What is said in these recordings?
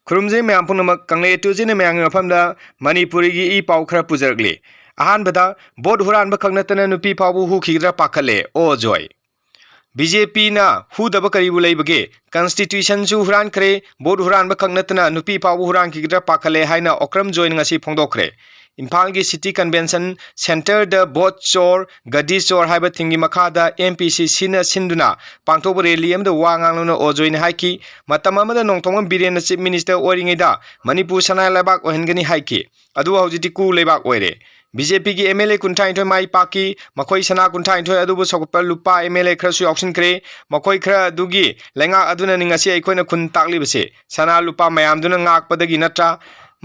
खुरुमजे ma'am पुनमक Kangle तुजिन मैंग मफमदा Manipuri की ई पाउ खरा पुजरगले अहानबदा बोट हुरान बखंगनतन नुपी पाउ हुखीद्रा पाखले ओ जॉय बीजेपी ना हुदब करीबु लेबगे कॉन्स्टिट्यूशन सु हुरान करे बोट हुरान बखंगनतना नुपी पाउ हुरान खीद्रा पाखले हाइना ओक्रम जॉइन ngasi फोंदोखरे इम्फाल की city convention centre the boat चोर गड्डी चोर हाइबा थिंगी मखादा एमपीसी सिना सिंदुना पांथोब रैली अमद वांगांगलोना ओजोइन हाइकी मतम अमद नोंथोंग बिरेन चीफ मिनिस्टर ओरिंगेदा मणिपुर सना लेबाक ओहनगनी हाइकी अदु हौजिति कु लेबाक ओइरे बीजेपी की एमएलए कुंठाइथोय माई पाकी मखोई सना कुंठाइथोय अदुबु सगपर लुपा एमएलए खरसु यावसिनख्रे मखोई खरा अदुगी लेंगा अदुना निंगासी अखोइना खुन ताकलिबसे सना लुपा मयामदुना ngakpadagi नत्रा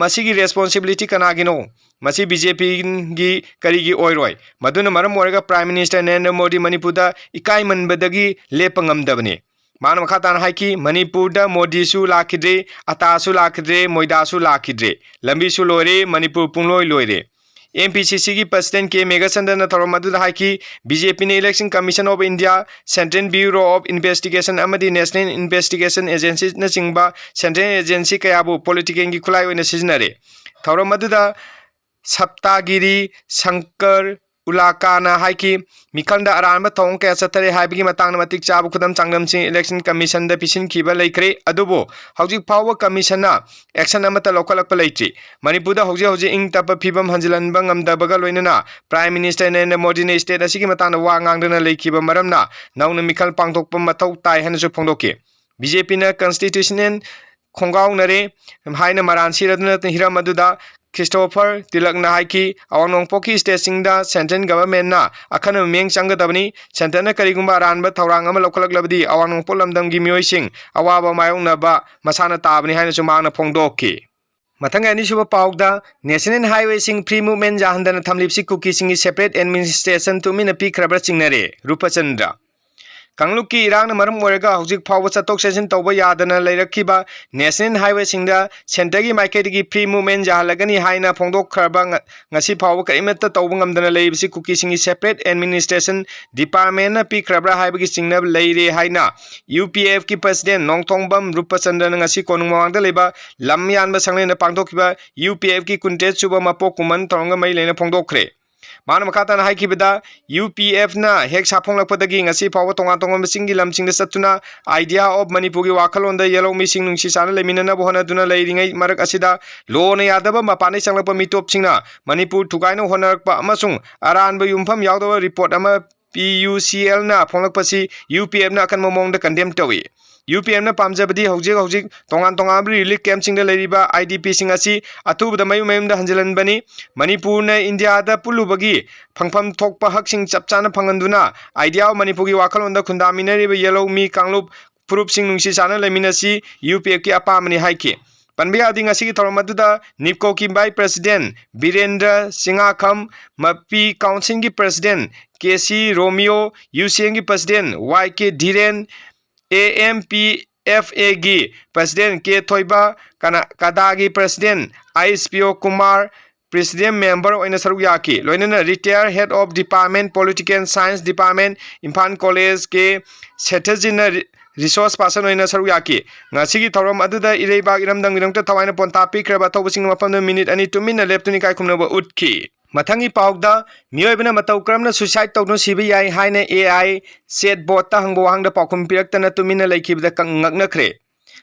मसीगी रेस्पॉन्सिबिलिटी कनागिनो मसी बीजेपी की करीगी ओइरोय मदुना मरम ओरगा प्राइम मिनिस्टर नरेंद्र मोदी मणिपुरदा इकाई मनबदगी लेपंगमदबने मान मखातान हाइकी मणिपुरदा मोदीसु लाखिद्रे अतासु लाखिद्रे मोइदासु लाखिद्रे लंबीसु लोरे मणिपुर पुंगलोय लोइरे एमपीसीसी की प्रेसिडेंट के मेघाचंद्रन थोरमदुदा हाइकी बीजेपी ने election commission of India central bureau of investigation अमदी नेशनल इन्वेस्टिगेशन एजेंसी न चिंबा सेंट्रल एजेंसी कयाबु पॉलिटिकल की खुलाई ओइना सिजनरे थोरमदुदा सप्तागिरी शंकर उलाकाना हाइकी मिखंदा अरानब थोंग कया चतरे हाइबगी मतंग मतिक चाबु खुदम चांगलमसिंग इलेक्शन कमीशन द पिसिन खिबा लेखरे अदुबो हौजिक फाव कमीशन एक्शन अमत लौखलक लेत्री मणिपुर हौजे हौजे इंग तप फिबम हंजलनब ngamdabga लोइनना प्राइम मिनिस्टर नरेंद्र मोदी ने स्टेट असिगी मतंग वा ngang लेखिबा मरमना नौन मिखल पांगथोकप मथौ ताइ हनसु फोंदोके बीजेपी न कॉन्स्टिट्यूशनल खोंगाव नरे हाइना मरान सिरदुना हिरम अदुदा क्रिस्टोफर तिलक हाइकी अवांगपोकी स्टेट सेंट्रल गवर्नमेंट अखन मेंग चंगदबनी सेंटर करीगुंबा अरानब थौरांग लौखलकलबदी अवांगपोल लमदम की मियोइसिंग अवाब मायोंगनब मसाना ताबनी हाइनसु मांगना फोंदोकी मथंग अनिसुब पाउदा नेशनल हाईवे सिंग फ्री मूवमेंट जाहंदन थमलिपसि कुकी सिंगी सेपरेट एडमिनिस्ट्रेशन तुमिन पीखरबर चिंगनरे रूपचंद्र कांगलुक की इरांग मरम ओरगा हौजिक फाव चतोक सेशन तौबा यादना लेरखिबा नेशनल हाईवे सिंगदा सेंटर की माइकेट की फ्री मूवमेंट जाहलगनी हाइना फोंदोखरबा ngasi फाव करिमत तौबा ngamdana लेबिसि कुकी सिंगी सेपरेट एडमिनिस्ट्रेशन डिपार्टमेंट न पीखरबा हाइबगी सिंगनब लेरे हाइना यूपीएफ की प्रेसिडेंट नोंगथोंगबम रूपचंद्रन ngasi कोनुंगवांगदा लेबा लमयानबा संगलेना पांगथोखिबा यूपीएफ की कुंटेज सुबा मपोक कुमन तौंगा मई लेना फोंदोखरे मान मखातान हाइकिबदा यूपीएफ ना हेक साफोंगलकपदगी ngasi फाव तोंगा तोंगा मिसिंगी लमसिंगदा सत्तुना आइडिया ऑफ मणिपुर की वाखलोंदा येलो मिसिंग नुंसी साना लेमिनना बोहनदुना लेरिङै मरक असिदा लोन यादब मपाने चंगलप मिटोपसिंगना मणिपुर थुगाइनो होनरकपा अमसुंग अरानब युमफम यावदब रिपोर्ट अमा PUCL ना फोंगलकपसि यूपीएफ ना अकन मोंगदा कंडेम तौई यूपीएफ ना पामजबदी हौजिक हौजिक तोंगान तोंगान रिलीफ कैंप सिंगदा लेरिबा आईडीपी सिंग असि अथुबदा मयु मयुमदा हंजलनबनी मणिपुर ना इंडिया दा पुलुबगी फंगफम थोकपा हकसिंग चपचाना फंगंदुना आइडिया ऑफ मणिपुर की वाखलोंदा खुंदामिनरिबा येलो मी कांगलुप प्रूफ सिंग नुंसी साना लेमिनसी यूपीएफ की अपामनी हाइकी पनबियादी ngasi की थोरमदुदा निपको की बाई प्रेसिडेंट बीरेंद्र सिंगाखम मपी काउंसिल की प्रेसिडेंट केसी रोमियो यूसीएन की प्रेसिडेंट वाईके धीरेन AMPFA की प्रेसिडेंट के थोइबा कादा की president ISPO Kumar president member ओइना सरुक याकी लोइनना retire head of department political science department Imphal college K सेठजिन रिसोर्स पर्सन ओइना सरुक याकी ngasi की थौरम अदुदा इरेबा इरमदंग विरंगता थवाइना पोंता पिखरबा थौबसिंग मफम मिनिट अनि तुमिना लेप्तुनि काय खुमनबा उठकी मथंगी पाउदा मियोइबना मतौ क्रमना सुसाइड तौनो सिबि याई हाइना AI सेट बोट ता हंगबो हंगदा पाखुम पिरक्तना तुमिना लेखिबदा कंगनखरे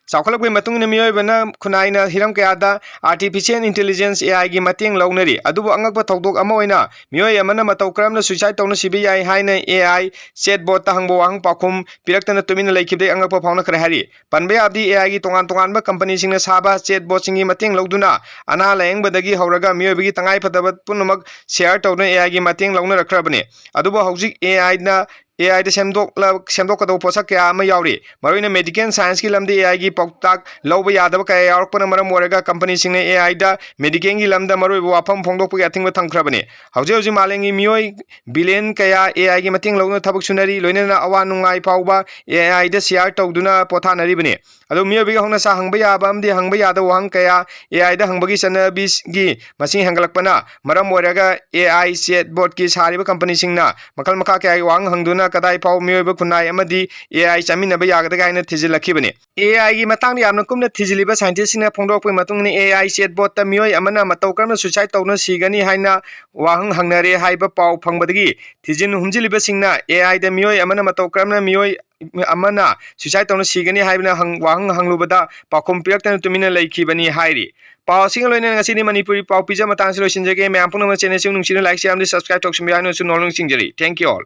चाखलकबे मतुंगना मियोइबना खुनाइना हिरम कयादा आर्टिफिशियल इंटेलिजेंस AI की मतेंग लौनरी अदुबो अंगकपा थौदोक अमा ओइना मियोइ अमना मतौ क्रमना सुसाइड तौनो सिबि याई हाइना AI सेट बोट ता हंगबो हंग पाखुम पिरक्तना तुमिना लेखिबदे अंगकपा फाउनखरे हारि पनबे आबदी AI की तोंगान तोंगानबा कंपनी सिंगना साबा सेट बोट सिंगी मतेंग लौदुना अना लायंगबदगी हौरगा मियोइबगी तंगाई फदब पुनमक शेयर तौनो AI की मतेंग लौनरखरबने अदुबो हौजिक AI ना AI द सेमदोकदो पोसक क्या अमा यावरी मरोइना मेडिकल साइंस की लमदे AI की पौताक लौब यादब कया यावरकपन मरम ओरगा कंपनी सिंगने AI दा मेडिकल की लमदा मरोइबो वाफम फोंदोकपगे अथिंग थंखरबने हौजे हौजे मालेंगी मियोइ बिलियन कया AI की मतेंग लौनो थबक सुनरी लोइना अवा नुंगाई फाउबा AI दा शेयर तौदुना पोथानरिबने अदो मियोबिग हौना सा हंगबा याबा अमदि हंगबा यादा वहंग कया AI दा हंगबगी सनबिसगी मसिंग हंगलकपना मरम ओरगा AI सेट बोट की सारिबा कंपनी सिंगना मखल मखा कया वांग हंगदुना कदाई फाउ मियोइब खुनाई अमदी AI चामिनबा यागदगा हाइना थिजिलखिबने AI गी मतंग यामना कुमना थिजिलिबा साइंटिस्ट सिंगना फोंदोकपै मतुंगनि AI चैटबॉट ता मियोइ अमना मतौ करम सुसाइड तौना सिगनी हाइना वाहंग हंगनरे हाइबा पाउ फंगबदगी थिजिन हुमजिलिबा सिंगना AI दा मियोइ अमना मतौ करमना मियोइ अमना सुसाइड तौना सिगनी हाइबना वाहंग हंगलुबदा पाखुम पिरक्तन तुमिना लैखिबनी हाइरि पाउ सिंग लोइना ngasi मणिपुरी पाउ पिजा मतंग से लोइसिनजगे मैम पुनम चैनल सिंग नुंसिना लाइक शेयर एंड सब्सक्राइब तौसिम यानो सु नॉलेज सिंगजरी थैंक यू ऑल।